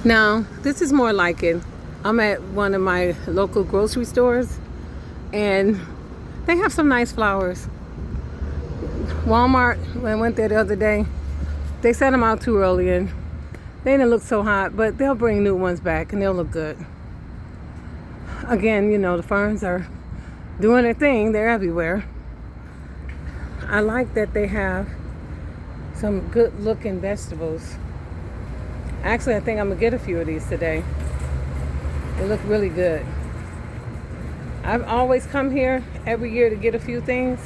Now, this is more like it. I'm at one of my local grocery stores and they have some nice flowers. Walmart, when I went there the other day, they set them out too early and they didn't look so hot, but they'll bring new ones back and they'll look good. Again, the ferns are doing their thing. They're everywhere. I like that they have some good looking vegetables. Actually, I think I'm gonna get a few of these today. They look really good. I've always come here every year to get a few things.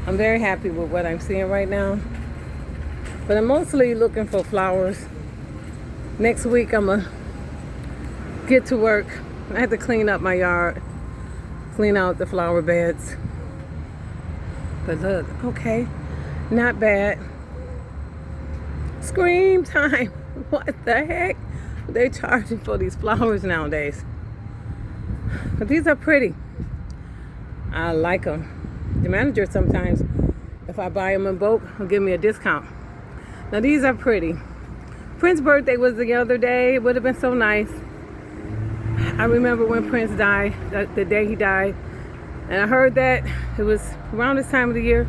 I'm very happy with what I'm seeing right now. But I'm mostly looking for flowers. Next week I'm gonna get to work. I have to clean up my yard, clean out the flower beds. But look, okay, not bad. Scream time. What the heck? They're charging for these flowers nowadays. But these are pretty. I like them. The manager sometimes, if I buy them in bulk, will give me a discount. Now these are pretty. Prince's birthday was the other day. It would have been so nice. I remember when Prince died, the day he died. And I heard that it was around this time of the year.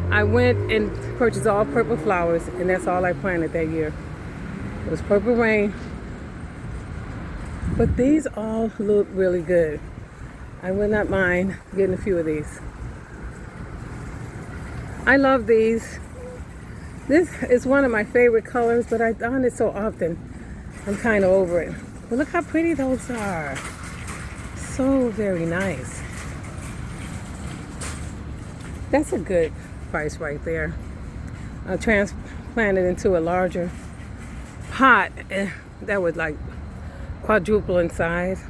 I went and purchased all purple flowers, and that's all I planted that year. It was Purple Rain. But these all look really good. I would not mind getting a few of these. I love these. This is one of my favorite colors, but I've done it so often, I'm kind of over it. But look how pretty those are. So very nice. That's a good price right there. I'll transplant it into a larger pot that would like quadruple in size.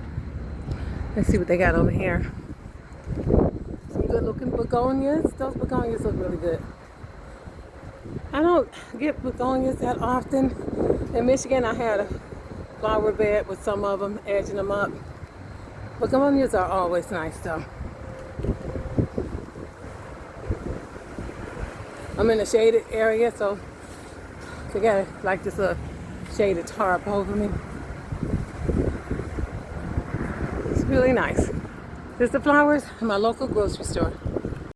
Let's see what they got over here. Some good looking begonias. Those begonias look really good. I don't get begonias that often. In Michigan, I had a flower bed with some of them, edging them up. Begonias are always nice though. I'm in a shaded area, so I got like this little shaded tarp over me. It's really nice. There's the flowers in my local grocery store.